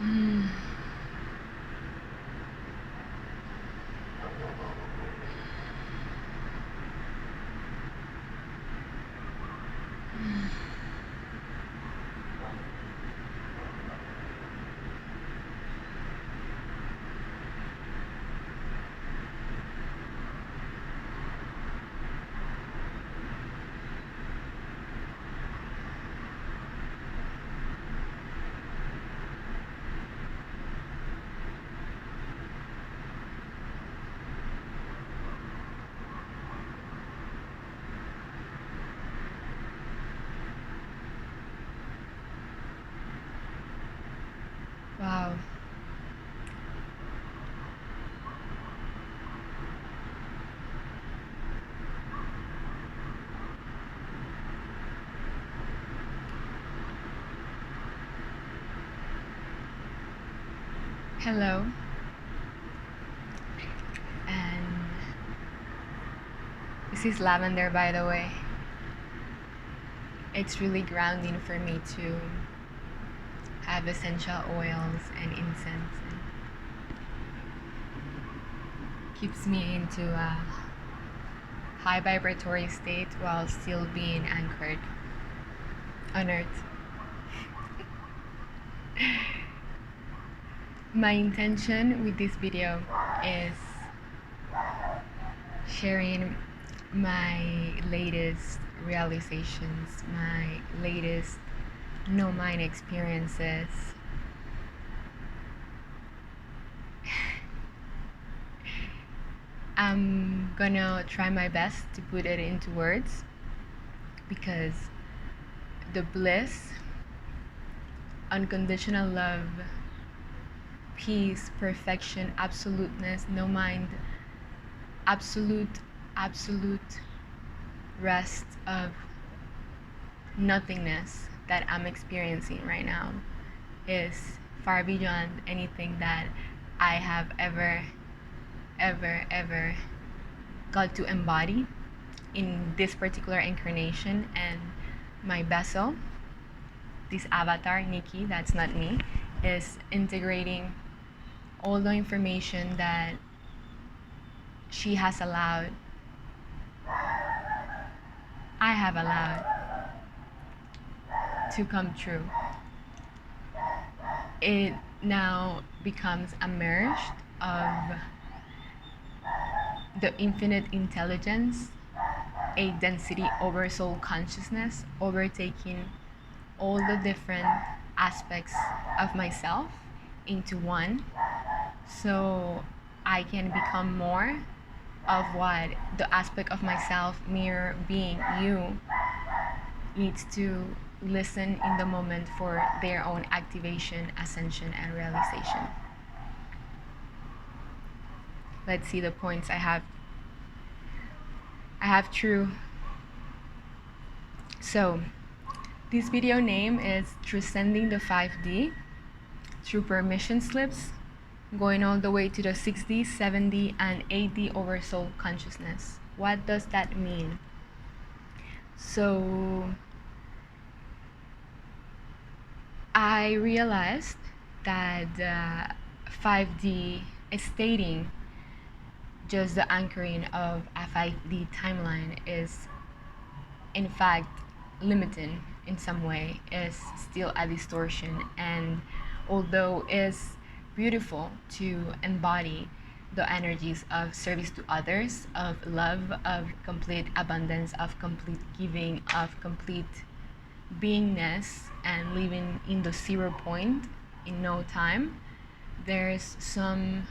Mm. Wow. Hello. And this is lavender, by the way. It's really grounding for me to have essential oils and incense. And keeps me into a high vibratory state while still being anchored on earth. My intention with this video is sharing my latest realizations, my latest no mind experiences. I'm gonna try my best to put it into words because the bliss, unconditional love, peace, perfection, absoluteness, no mind, absolute rest of nothingness that I'm experiencing right now is far beyond anything that I have ever got to embody in this particular incarnation. And my vessel, this avatar, Nicky, that's not me, is integrating all the information that she has allowed, I have allowed to come true. It now becomes a merge of the infinite intelligence, a density Oversoul Consciousness, overtaking all the different aspects of myself into one, so I can become more of what the aspect of myself, mirror, being, you, needs to listen in the moment for their own activation, ascension, and realization. Let's see the points I have true. So this video name is Transcending the 5D through permission slips, going all the way to the 6D, 7D, and 8D Oversoul Consciousness. What does that mean? So I realized that 5D is stating just the anchoring of a 5D timeline is in fact limiting in some way, is still a distortion. And although it's beautiful to embody the energies of service to others, of love, of complete abundance, of complete giving, of complete beingness, and living in the 0 point in no time, there's some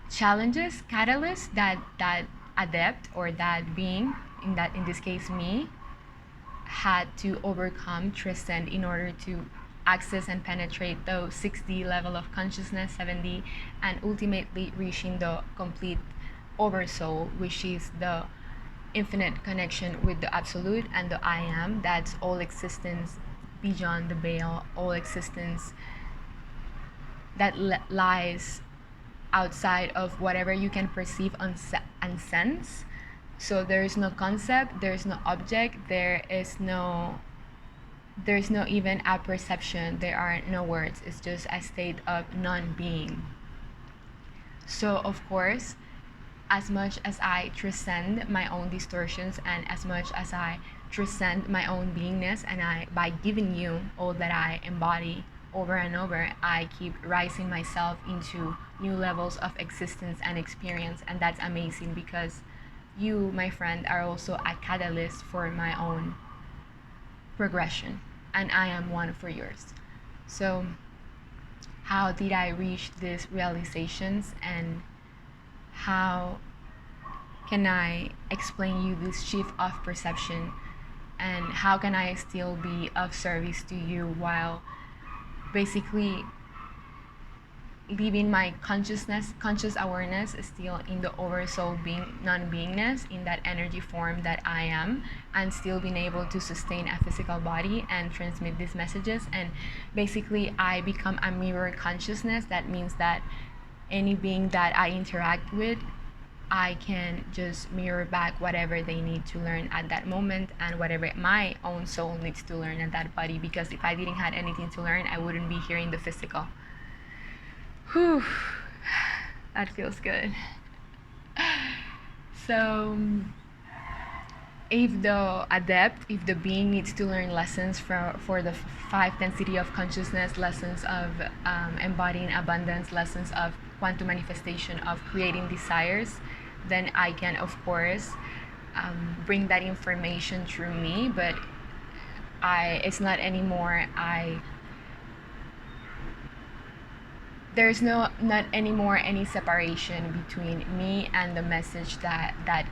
challenges, catalysts that adept, or that being, in this case me, had to overcome, transcend, in order to access and penetrate the 6D level of consciousness, 7D, and ultimately reaching the complete oversoul, which is the infinite connection with the absolute and the I am. That's all existence beyond the veil, all existence that lies outside of whatever you can perceive and sense. So there is no concept, there is no object, there is no there's no even a perception, there are no words, it's just a state of non-being. So of course, as much as I transcend my own distortions, and as much as I transcend my own beingness, and I, by giving you all that I embody over and over, I keep rising myself into new levels of existence and experience. And that's amazing, because you, my friend, are also a catalyst for my own progression, and I am one for yours. So how did I reach these realizations, and how can I explain you this shift of perception, and how can I still be of service to you while basically leaving my conscious awareness still in the oversoul being, non-beingness, in that energy form that I am, and still being able to sustain a physical body and transmit these messages. And basically I become a mirror consciousness. That means that any being that I interact with, I can just mirror back whatever they need to learn at that moment, and whatever my own soul needs to learn at that body. Because if I didn't have anything to learn, I wouldn't be here in the physical. Whew, that feels good. So if the adept, if the being needs to learn lessons for the 5 density of consciousness, lessons of embodying abundance, lessons of quantum manifestation, of creating desires, then I can of course bring that information through me. But it's not anymore, there's not anymore any separation between me and the message that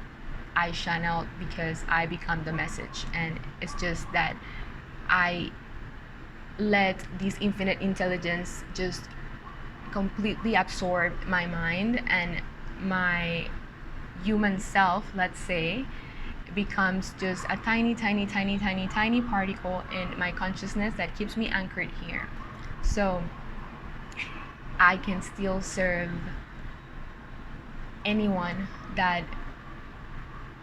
I channel, because I become the message. And it's just that I let this infinite intelligence just completely absorb my mind, and my human self, let's say, becomes just a tiny particle in my consciousness that keeps me anchored here. So I can still serve anyone that,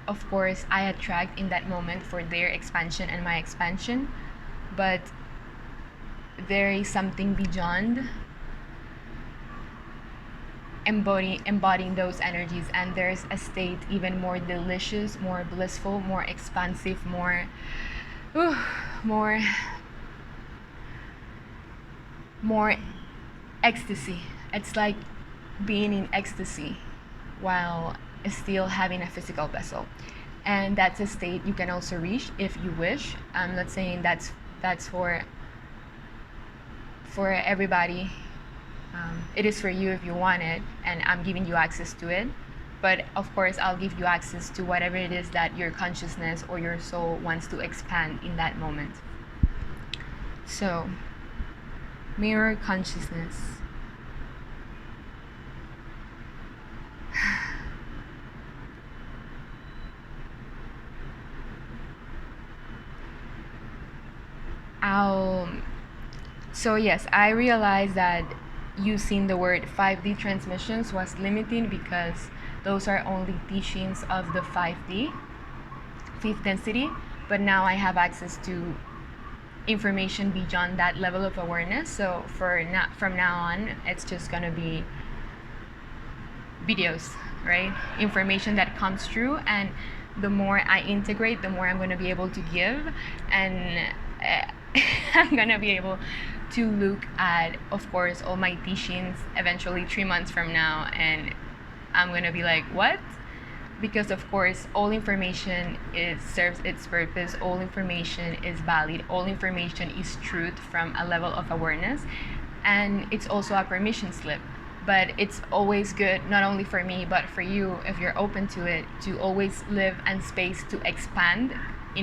of course, I attract in that moment for their expansion and my expansion. But there is something beyond embodying those energies, and there's a state even more delicious, more blissful, more expansive, more ecstasy. It's like being in ecstasy while still having a physical vessel. And that's a state you can also reach if you wish. I'm not saying that's for everybody. It is for you if you want it, and I'm giving you access to it. But of course, I'll give you access to whatever it is that your consciousness or your soul wants to expand in that moment. So, mirror consciousness. So yes, I realized that using the word 5D transmissions was limiting, because those are only teachings of the 5D, 5th density. But now I have access to information beyond that level of awareness. So from now on, it's just gonna be videos, right? Information that comes through, and the more I integrate, the more I'm gonna be able to give, and I'm gonna be able to look at, of course, all my teachings eventually 3 months from now, and I'm gonna be like, what? Because of course, all information serves its purpose, all information is valid, all information is truth from a level of awareness, and it's also a permission slip. But it's always good, not only for me, but for you, if you're open to it, to always live and space to expand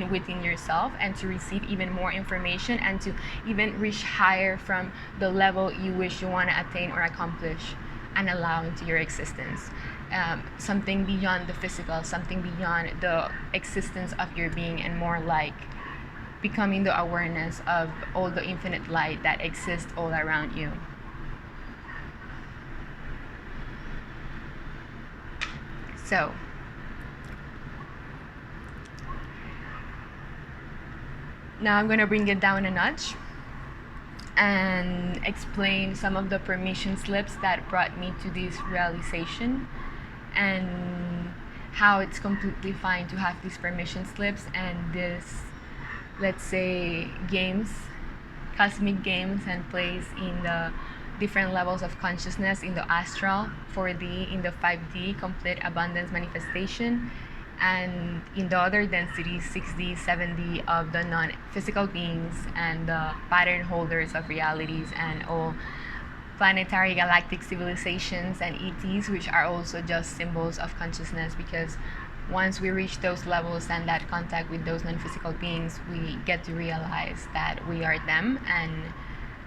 within yourself, and to receive even more information, and to even reach higher from the level you wish you want to attain or accomplish and allow into your existence. Something beyond the physical, something beyond the existence of your being, and more like becoming the awareness of all the infinite light that exists all around you. So, Now I'm going to bring it down a notch and explain some of the permission slips that brought me to this realization, and how it's completely fine to have these permission slips and this, let's say, games, cosmic games and plays in the different levels of consciousness, in the astral 4D, in the 5D complete abundance manifestation, and in the other densities 6D, 7D of the non-physical beings and the pattern holders of realities and all planetary galactic civilizations and ETs, which are also just symbols of consciousness, because once we reach those levels and that contact with those non-physical beings, we get to realize that we are them. And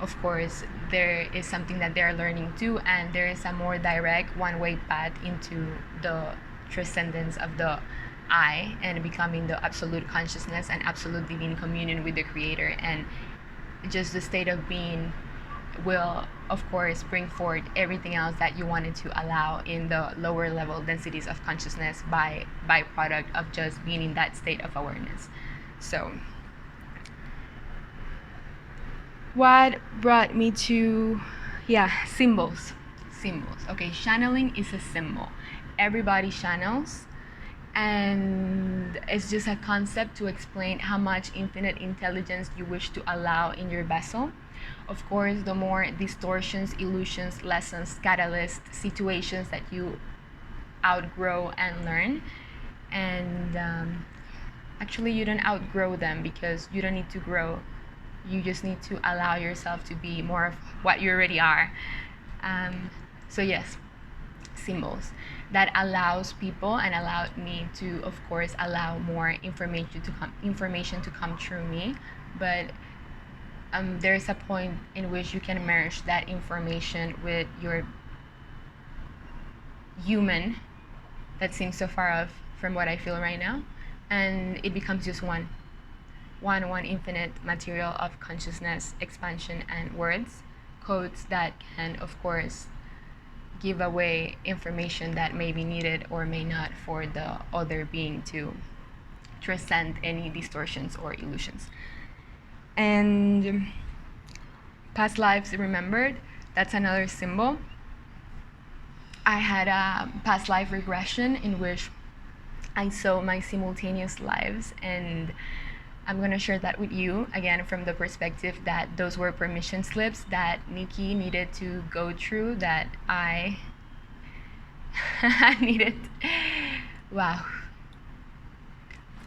of course there is something that they're learning too, and there is a more direct one-way path into the transcendence of the I and becoming the absolute consciousness and absolute divine communion with the creator. And just the state of being will of course bring forth everything else that you wanted to allow in the lower level densities of consciousness by byproduct of just being in that state of awareness. So what brought me to symbols. Okay, channeling is a symbol. Everybody channels, and it's just a concept to explain how much infinite intelligence you wish to allow in your vessel. Of course, the more distortions, illusions, lessons, catalysts, situations that you outgrow and learn, and actually you don't outgrow them because you don't need to grow. You just need to allow yourself to be more of what you already are. So yes, symbols that allows people and allowed me to, of course, allow more information to come through me. But there is a point in which you can merge that information with your human that seems so far off from what I feel right now, and it becomes just one infinite material of consciousness, expansion, and words, codes that can, of course, give away information that may be needed or may not for the other being to transcend any distortions or illusions. And past lives remembered, that's another symbol. I had a past life regression in which I saw my simultaneous lives, and I'm going to share that with you, again, from the perspective that those were permission slips that Nicky needed to go through, that I needed. Wow.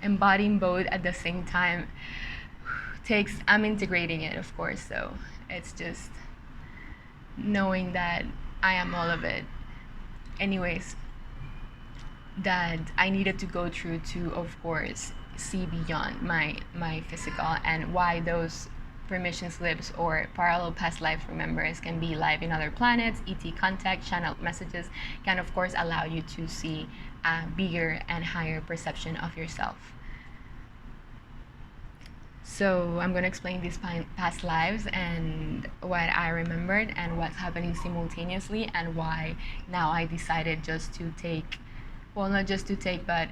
Embodying both at the same time I'm integrating it, of course, so it's just knowing that I am all of it. Anyways, that I needed to go through to, of course, see beyond my physical, and why those permission slips or parallel past life remembers can be live in other planets, ET contact, channeled messages can of course allow you to see a bigger and higher perception of yourself. So I'm going to explain these past lives and what I remembered and what's happening simultaneously, and why now I decided just to take, well, not just to take, but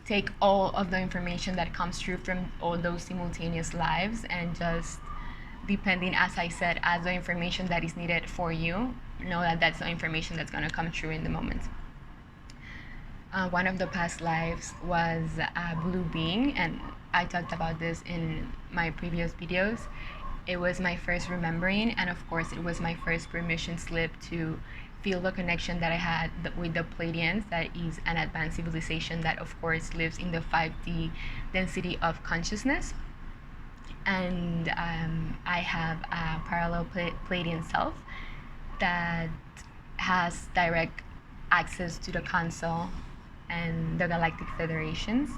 take all of the information that comes through from all those simultaneous lives, and just depending, as I said, as the information that is needed for you, know that that's the information that's going to come true in the moment. One of the past lives was a blue being, and I talked about this in my previous videos. It was my first remembering, and of course it was my first permission slip to feel the connection that I had with the Pleiadians, that is an advanced civilization that of course lives in the 5D density of consciousness. And I have a parallel Pleiadian self that has direct access to the Council and the Galactic Federations,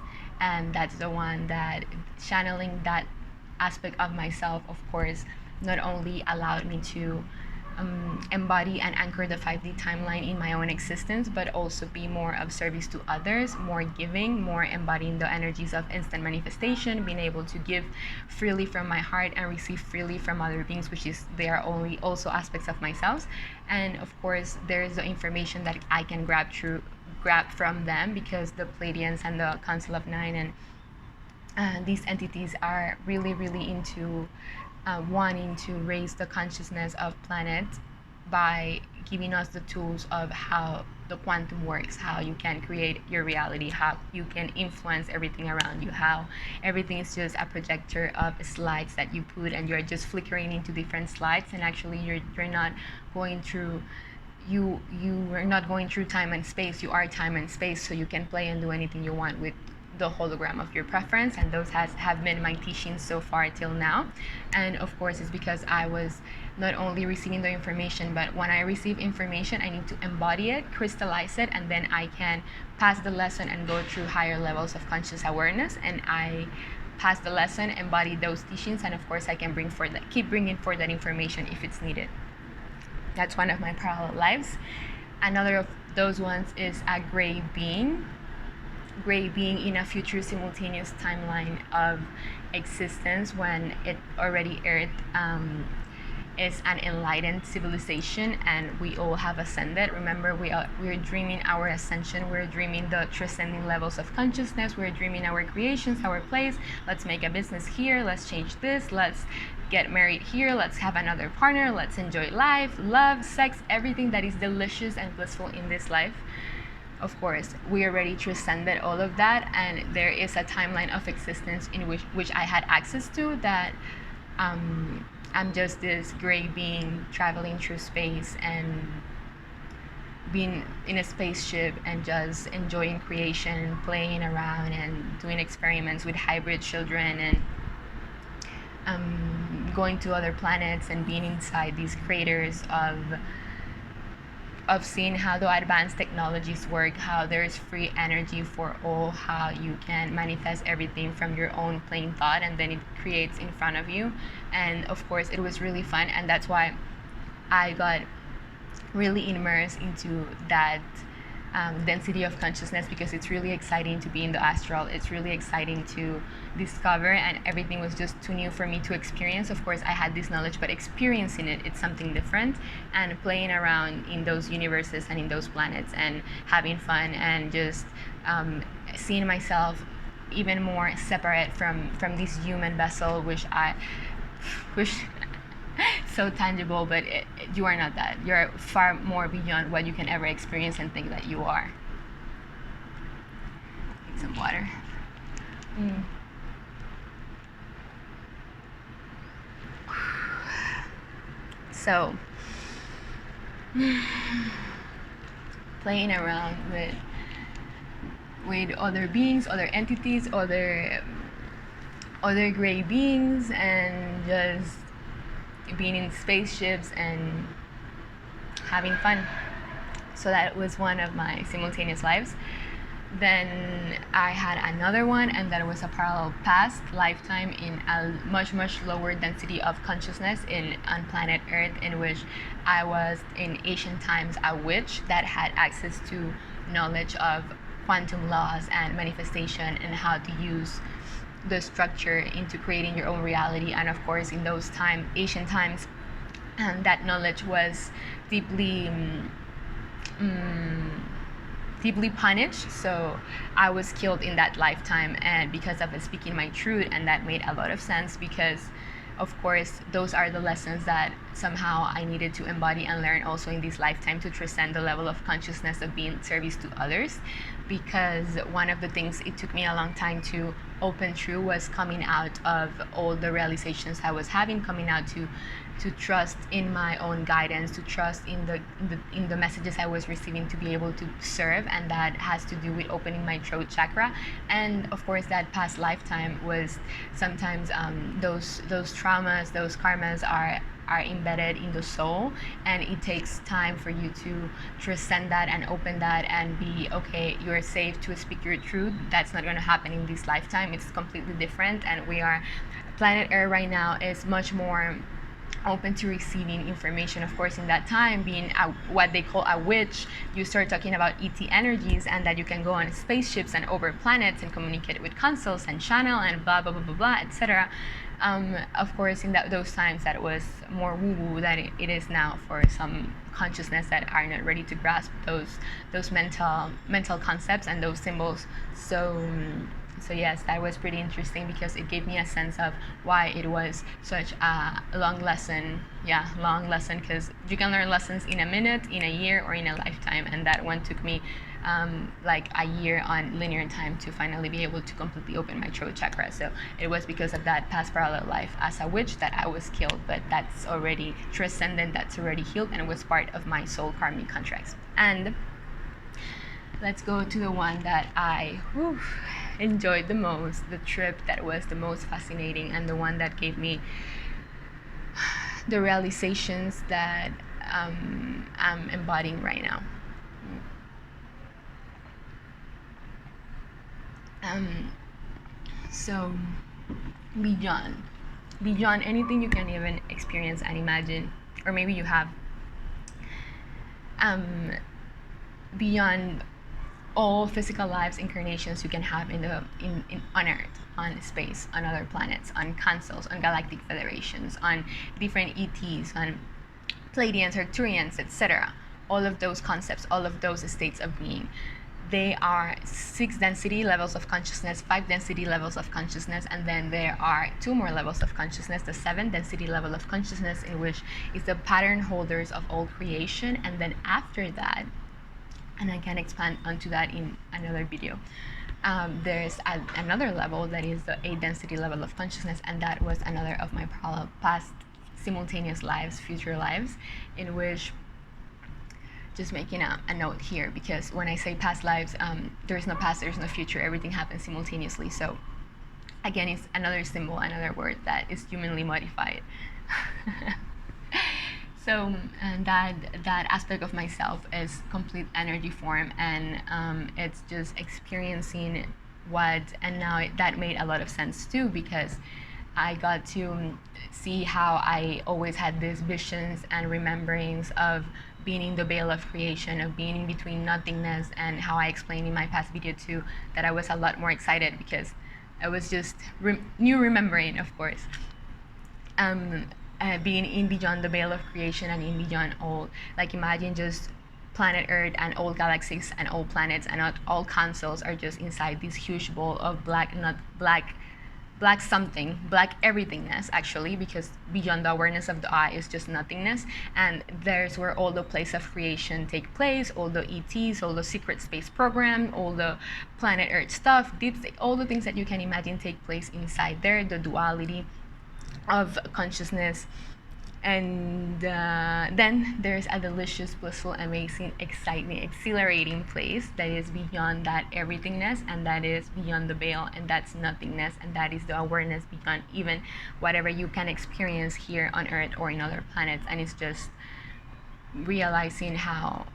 and that's the one that channeling that aspect of myself, of course, not only allowed me to embody and anchor the 5D timeline in my own existence, but also be more of service to others, more giving, more embodying the energies of instant manifestation, being able to give freely from my heart and receive freely from other beings, which is, they are only also aspects of myself. And of course there is the information that I can grab from them, because the Pleiadians and the Council of Nine and these entities are really, really into wanting to raise the consciousness of planet by giving us the tools of how the quantum works, how you can create your reality, how you can influence everything around you, how everything is just a projector of slides that you put and you're just flickering into different slides, and actually you're not going through you are not going through time and space. You are time and space, so you can play and do anything you want with the hologram of your preference. And those have been my teachings so far till now. And of course, it's because I was not only receiving the information, but when I receive information, I need to embody it, crystallize it, and then I can pass the lesson and go through higher levels of conscious awareness. And I pass the lesson, embody those teachings, and of course I can keep bringing forth that information if it's needed. That's one of my parallel lives. Another of those ones is a gray being. Gray being in a future simultaneous timeline of existence when it already Earth is an enlightened civilization and we all have ascended. Remember, we're dreaming our ascension. We're dreaming the transcending levels of consciousness. We're dreaming our creations, our place. Let's make a business here. Let's change this. Let's get married here. Let's have another partner. Let's enjoy life, love, sex, everything that is delicious and blissful in this life. Of course, we already transcended all of that, and there is a timeline of existence in which I had access to that. I'm just this gray being traveling through space and being in a spaceship and just enjoying creation, playing around and doing experiments with hybrid children, and going to other planets and being inside these craters of seeing how the advanced technologies work, how there is free energy for all, how you can manifest everything from your own plain thought and then it creates in front of you. And of course it was really fun, and that's why I got really immersed into that density of consciousness, because it's really exciting to be in the astral. It's really exciting to discover, and everything was just too new for me to experience. Of course I had this knowledge, but experiencing it's something different, and playing around in those universes and in those planets and having fun and just seeing myself even more separate from this human vessel, which so tangible, but you are not that. You're far more beyond what you can ever experience and think that you are. Need some water. So, playing around with other beings, other entities, other gray beings, and just being in spaceships and having fun. So that was one of my simultaneous lives. Then I had another one, and that was a parallel past lifetime in a much lower density of consciousness on planet Earth, in which I was in ancient times a witch that had access to knowledge of quantum laws and manifestation and how to use the structure into creating your own reality. And of course in those ancient times, that knowledge was deeply punished. So I was killed in that lifetime, and because of speaking my truth, and that made a lot of sense, because of course those are the lessons that somehow I needed to embody and learn also in this lifetime to transcend the level of consciousness of being service to others. Because one of the things it took me a long time to open through was coming out of all the realizations I was having, coming out to trust in my own guidance, to trust in the messages I was receiving to be able to serve, and that has to do with opening my throat chakra. And of course that past lifetime was sometimes those traumas, those karmas are embedded in the soul, and it takes time for you to transcend that and open that and be okay. You're safe to speak your truth. That's not going to happen in this lifetime. It's completely different, and planet Earth right now is much more open to receiving information. Of course, in that time, being what they call a witch, you start talking about ET energies, and that you can go on spaceships and over planets and communicate with consoles and channel and blah blah blah blah blah, etc. Of course, in those times, that was more woo-woo than it is now for some consciousness that are not ready to grasp those mental concepts and those symbols. So So yes, that was pretty interesting because it gave me a sense of why it was such a long lesson. Yeah, long lesson, because you can learn lessons in a minute, in a year, or in a lifetime. And that one took me like a year on linear time to finally be able to completely open my throat chakra. So it was because of that past parallel life as a witch that I was killed, but that's already transcendent, that's already healed, and it was part of my soul karmic contracts. And let's go to the one that I enjoyed the most, the trip that was the most fascinating, and the one that gave me the realizations that I'm embodying right now. So beyond anything you can even experience and imagine, or maybe you have, beyond all physical lives, incarnations you can have in on Earth, on space, on other planets, on councils, on galactic federations, on different ETs, on Pleiadians, Arcturians, etc. All of those concepts, all of those states of being, they are 6 density levels of consciousness, 5 density levels of consciousness, and then there are 2 more levels of consciousness, the 7 density level of consciousness, in which is the pattern holders of all creation. And then after that, and I can expand onto that in another video, there's another level that is the 8 density level of consciousness, and that was another of my past simultaneous lives, future lives, in which, just making a note here, because when I say past lives, there's no past, there's no future, everything happens simultaneously. So again, it's another symbol, another word that is humanly modified. So and that aspect of myself is complete energy form, and it's just experiencing and now that made a lot of sense too, because I got to see how I always had these visions and rememberings of being in the veil of creation, of being in between nothingness, and how I explained in my past video too that I was a lot more excited because I was just new remembering, of course. Being in beyond the veil of creation and in beyond all, like imagine just planet Earth and all galaxies and all planets and all councils are just inside this huge ball of black something, black everythingness actually, because beyond the awareness of the eye is just nothingness, and there's where all the plays of creation take place, all the ETs, all the secret space program, all the planet Earth stuff, all the things that you can imagine take place inside there, the duality of consciousness. And then there's a delicious, blissful, amazing, exciting, exhilarating place that is beyond that everythingness, and that is beyond the veil, and that's nothingness, and that is the awareness beyond even whatever you can experience here on Earth or in other planets. And it's just realizing how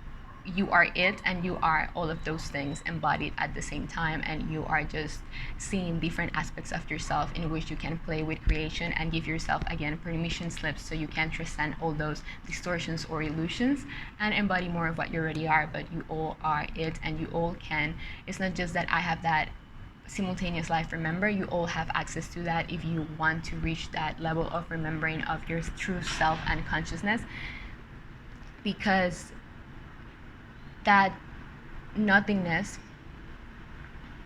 you are it, and you are all of those things embodied at the same time, and you are just seeing different aspects of yourself in which you can play with creation and give yourself again permission slips so you can transcend all those distortions or illusions and embody more of what you already are. But you all are it, and you all can. It's not just that I have that simultaneous life. Remember, you all have access to that if you want to reach that level of remembering of your true self and consciousness, because that nothingness,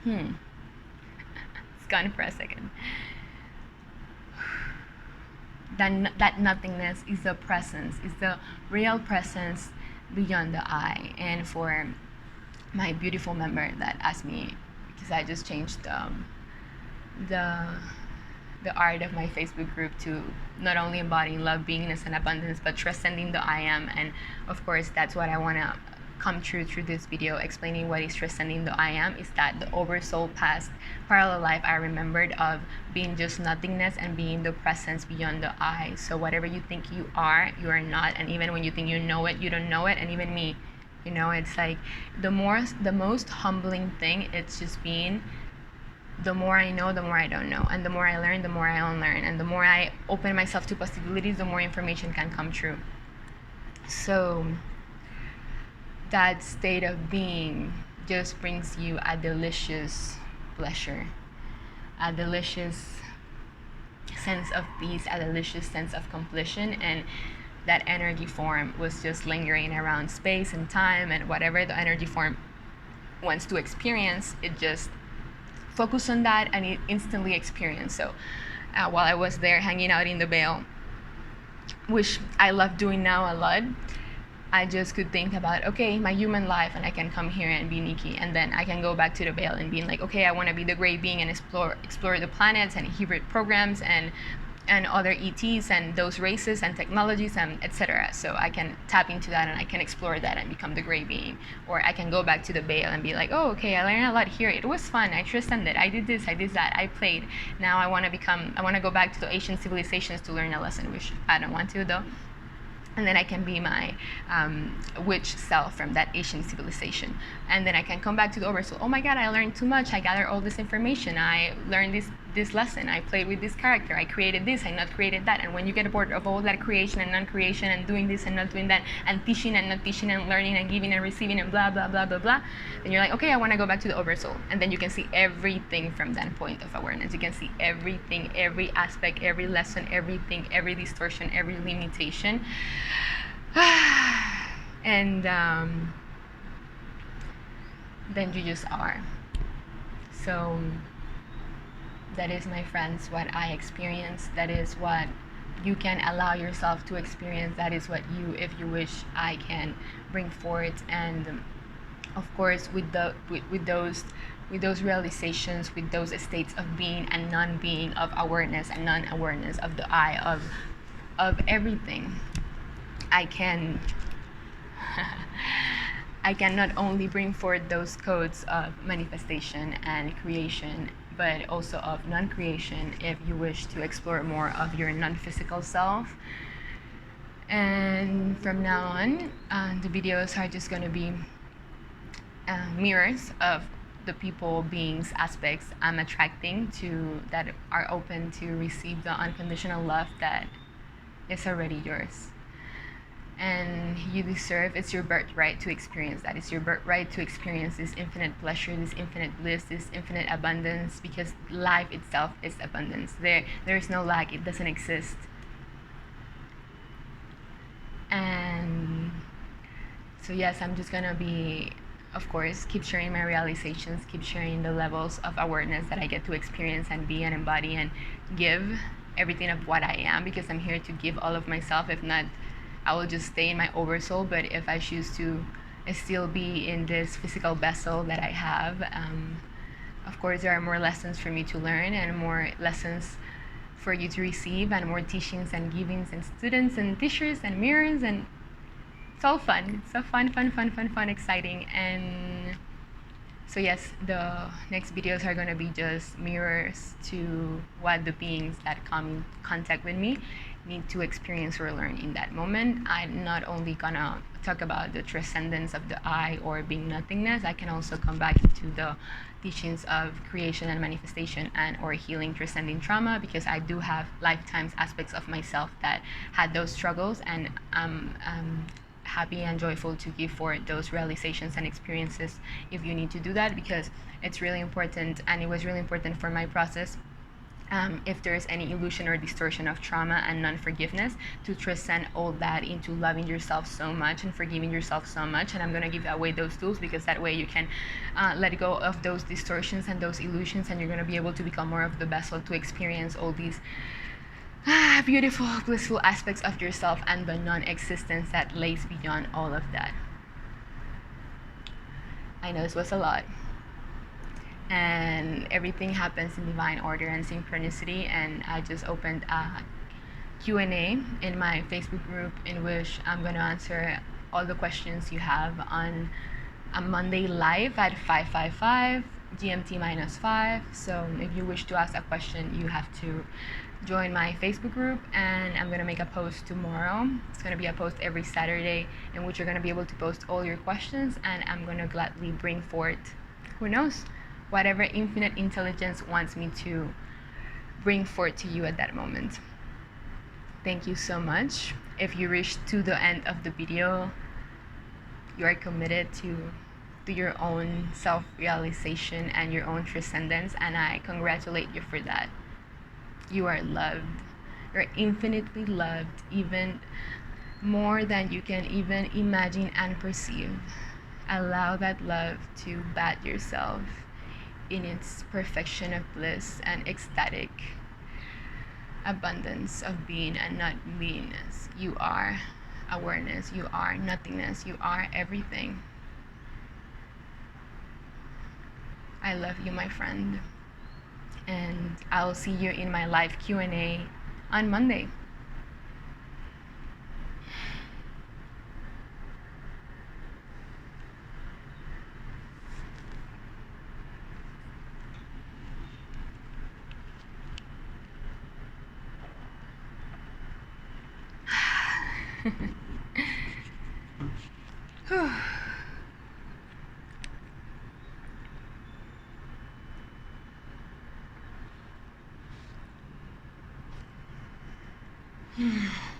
it's gone for a second. That nothingness is the presence, is the real presence beyond the eye. And for my beautiful member that asked me, because I just changed the art of my Facebook group to not only embodying love, beingness, and abundance, but transcending the I am. And of course, that's what I want to come true through this video, explaining what is transcending the I am, is that the oversoul past parallel life I remembered of being just nothingness and being the presence beyond the I. So whatever you think you are not, and even when you think you know it, you don't know it. And even me, it's like the most humbling thing, it's just being, the more I know, the more I don't know, and the more I learn, the more I unlearn, and the more I open myself to possibilities, the more information can come true. So that state of being just brings you a delicious pleasure, a delicious sense of peace, a delicious sense of completion. And that energy form was just lingering around space and time, and whatever the energy form wants to experience, it just focus on that and it instantly experience. So while I was there hanging out in the Veil, which I love doing now a lot, I just could think about, okay, my human life, and I can come here and be Nicky, and then I can go back to the Veil and being like, okay, I want to be the great being and explore the planets and hybrid programs and other ETs and those races and technologies and etc. So I can tap into that and I can explore that and become the great being. Or I can go back to the Veil and be like, oh, okay, I learned a lot here. It was fun. I transcended. I did this. I did that. I played. Now I want to go back to the ancient civilizations to learn a lesson, which I don't want to though. And then I can be my witch self from that Asian civilization. And then I can come back to the Oversoul. Oh my God, I learned too much. I gathered all this information. I learned this lesson. I played with this character. I created this. I not created that. And when you get bored of all that creation and non-creation and doing this and not doing that and teaching and not teaching and learning and giving and receiving and blah, blah, blah, blah, blah, then you're like, okay, I want to go back to the Oversoul. And then you can see everything from that point of awareness. You can see everything, every aspect, every lesson, everything, every distortion, every limitation. And then you just are. So that is, my friends, what I experienced. That is what you can allow yourself to experience. That is what you, if you wish, I can bring forth. And of course, with those realizations, with those states of being and non-being, of awareness and non-awareness, of the I, of everything, I can not only bring forth those codes of manifestation and creation, but also of non-creation if you wish to explore more of your non-physical self. And from now on, the videos are just going to be mirrors of the people, beings, aspects I'm attracting to, that are open to receive the unconditional love that is already yours. And you deserve, it's your birthright to experience that. It's your birthright to experience this infinite pleasure, this infinite bliss, this infinite abundance, because life itself is abundance. There is no lack. It doesn't exist. And so yes, I'm just gonna be, of course, keep sharing my realizations, keep sharing the levels of awareness that I get to experience and be and embody and give everything of what I am, because I'm here to give all of myself. If not, I will just stay in my oversoul. But if I choose to still be in this physical vessel that I have, of course, there are more lessons for me to learn and more lessons for you to receive and more teachings and givings and students and teachers and mirrors, and it's all fun. It's so fun, exciting. And so yes, the next videos are going to be just mirrors to what the beings that come in contact with me need to experience or learn in that moment. I'm not only gonna talk about the transcendence of the I or being nothingness. I can also come back into the teachings of creation and manifestation and or healing, transcending trauma, because I do have lifetimes aspects of myself that had those struggles, and I'm happy and joyful to give forth those realizations and experiences if you need to do that, because it's really important, and it was really important for my process. If there's any illusion or distortion of trauma and non-forgiveness, to transcend all that into loving yourself so much and forgiving yourself so much. And I'm going to give away those tools, because that way you can let go of those distortions and those illusions, and you're going to be able to become more of the vessel to experience all these beautiful, blissful aspects of yourself and the non-existence that lays beyond all of that. I know this was a lot. And everything happens in divine order and synchronicity, and I just opened a Q&A in my Facebook group in which I'm going to answer all the questions you have on a Monday live at 5:55 GMT -5. So if you wish to ask a question, you have to join my Facebook group, and I'm going to make a post tomorrow. It's going to be a post every Saturday in which you're going to be able to post all your questions, and I'm going to gladly bring forth, who knows, whatever infinite intelligence wants me to bring forth to you at that moment. Thank you so much. If you reach to the end of the video, you are committed to your own self-realization and your own transcendence, and I congratulate you for that. You are loved. You're infinitely loved, even more than you can even imagine and perceive. Allow that love to bat yourself. in its perfection of bliss and ecstatic abundance of being and not beingness. You are awareness, you are nothingness, you are everything. I love you, my friend, and I'll see you in my live Q&A on Monday. Hmm.